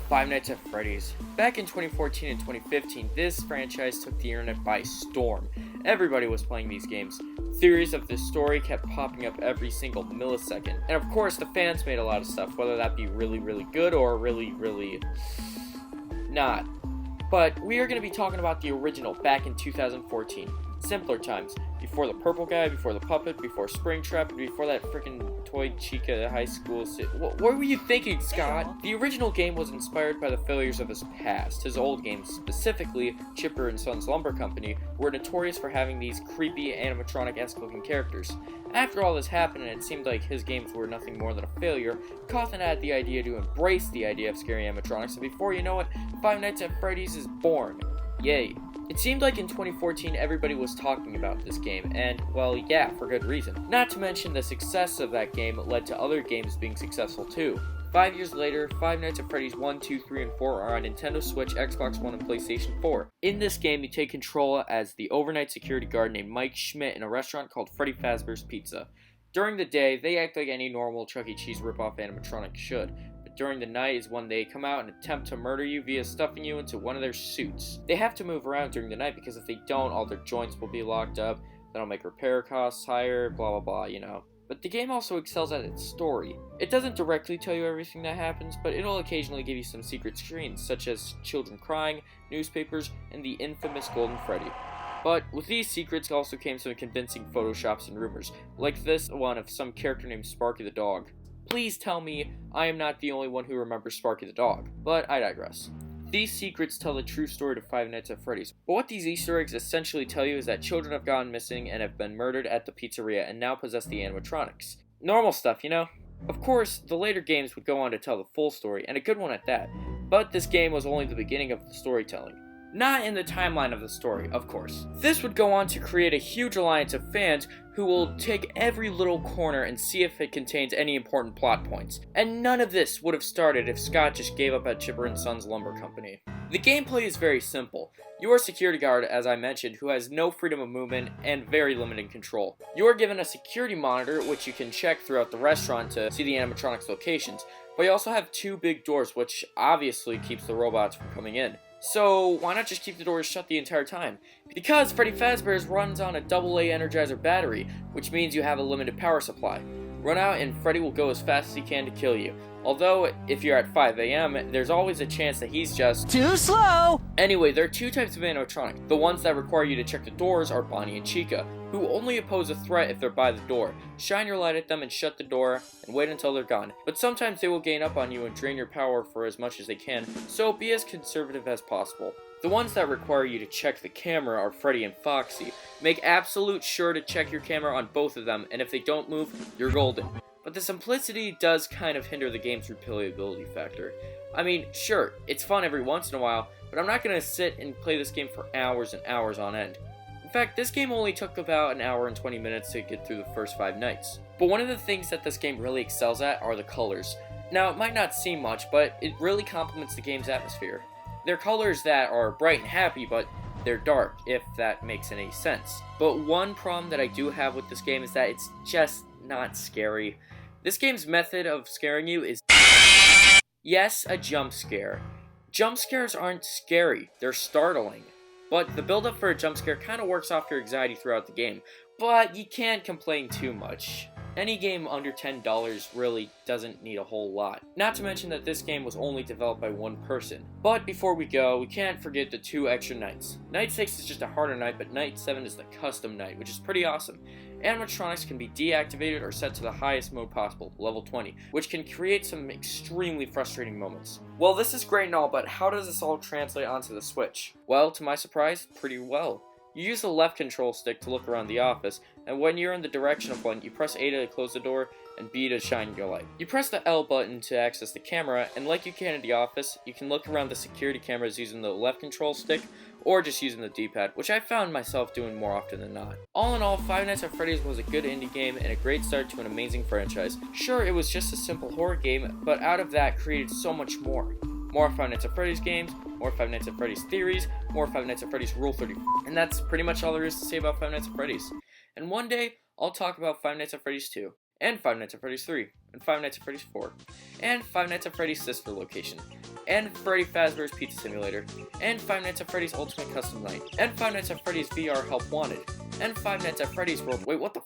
Five Nights at Freddy's. Back in 2014 and 2015, this franchise took the internet by storm. Everybody was playing these games. Theories of this story kept popping up every single millisecond. And of course, the fans made a lot of stuff, whether that be really, really good or really not. But we are going to be talking about the original back in 2014. Simpler times. Before the purple guy, before the puppet, before Springtrap, and before that freaking toy Chica high school. What were you thinking, Scott? The original game was inspired by the failures of his past. His old games, specifically Chipper and Sons Lumber Company, were notorious for having these creepy animatronic-esque looking characters. After all this happened and it seemed like his games were nothing more than a failure, Cawthon had the idea to embrace the idea of scary animatronics, and before you know it, Five Nights at Freddy's is born. Yay. It seemed like in 2014 everybody was talking about this game, and, well, yeah, for good reason. Not to mention the success of that game led to other games being successful too. 5 years later, Five Nights at Freddy's 1, 2, 3, and 4 are on Nintendo Switch, Xbox One, and PlayStation 4. In this game, you take control as the overnight security guard named Mike Schmidt in a restaurant called Freddy Fazbear's Pizza. During the day, they act like any normal Chuck E. Cheese ripoff animatronic should. During the night is when they come out and attempt to murder you via stuffing you into one of their suits. They have to move around during the night because if they don't, all their joints will be locked up, that'll make repair costs higher, blah blah blah, you know. But the game also excels at its story. It doesn't directly tell you everything that happens, but it'll occasionally give you some secret screens, such as children crying, newspapers, and the infamous Golden Freddy. But with these secrets also came some convincing photoshops and rumors, like this one of some character named Sparky the dog. Please tell me I am not the only one who remembers Sparky the dog, but I digress. These secrets tell the true story to Five Nights at Freddy's, but what these Easter eggs essentially tell you is that children have gone missing and have been murdered at the pizzeria and now possess the animatronics. Normal stuff, you know? Of course, the later games would go on to tell the full story, and a good one at that, but this game was only the beginning of the storytelling. Not in the timeline of the story, of course. This would go on to create a huge alliance of fans who will take every little corner and see if it contains any important plot points. And none of this would have started if Scott just gave up at Chipper and Sons Lumber Company. The gameplay is very simple. You are a security guard, as I mentioned, who has no freedom of movement and very limited control. You are given a security monitor, which you can check throughout the restaurant to see the animatronics locations, but you also have two big doors, which obviously keeps the robots from coming in. So why not just keep the doors shut the entire time? Because Freddy Fazbear's runs on a AA Energizer battery, which means you have a limited power supply. Run out and Freddy will go as fast as he can to kill you. Although, if you're at 5 AM, there's always a chance that he's just too slow! Anyway, there are two types of animatronic. The ones that require you to check the doors are Bonnie and Chica, who only oppose a threat if they're by the door. Shine your light at them and shut the door, and wait until they're gone. But sometimes they will gain up on you and drain your power for as much as they can, so be as conservative as possible. The ones that require you to check the camera are Freddy and Foxy. Make absolute sure to check your camera on both of them, and if they don't move, you're golden. But the simplicity does kind of hinder the game's replayability factor. I mean, sure, it's fun every once in a while, but I'm not going to sit and play this game for hours and hours on end. In fact, this game only took about an hour and 20 minutes to get through the first 5 nights. But one of the things that this game really excels at are the colors. Now, it might not seem much, but it really complements the game's atmosphere. They're colors that are bright and happy, but they're dark, if that makes any sense. But one problem that I do have with this game is that it's just not scary. This game's method of scaring you is, yes, a jump scare. Jump scares aren't scary, they're startling. But the build-up for a jump scare kind of works off your anxiety throughout the game. But you can't complain too much. Any game under $10 really doesn't need a whole lot. Not to mention that this game was only developed by one person. But before we go, we can't forget the 2 extra nights. Night 6 is just a harder night, but night 7 is the custom night, which is pretty awesome. Animatronics can be deactivated or set to the highest mode possible, level 20, which can create some extremely frustrating moments. Well, this is great and all, but how does this all translate onto the Switch? Well, to my surprise, pretty well. You use the left control stick to look around the office, and when you're in the direction of one, you press A to close the door, and B to shine your light. You press the L button to access the camera, and like you can in the office, you can look around the security cameras using the left control stick, or just using the D-pad, which I found myself doing more often than not. All in all, Five Nights at Freddy's was a good indie game and a great start to an amazing franchise. Sure, it was just a simple horror game, but out of that created so much more. More Five Nights at Freddy's games, more Five Nights at Freddy's theories, more Five Nights at Freddy's Rule 30. And that's pretty much all there is to say about Five Nights at Freddy's. And one day, I'll talk about Five Nights at Freddy's too. and Five Nights at Freddy's 3, and Five Nights at Freddy's 4, and Five Nights at Freddy's Sister Location, and Freddy Fazbear's Pizza Simulator, and Five Nights at Freddy's Ultimate Custom Night, and Five Nights at Freddy's VR Help Wanted, and Five Nights at Freddy's World. Wait, what the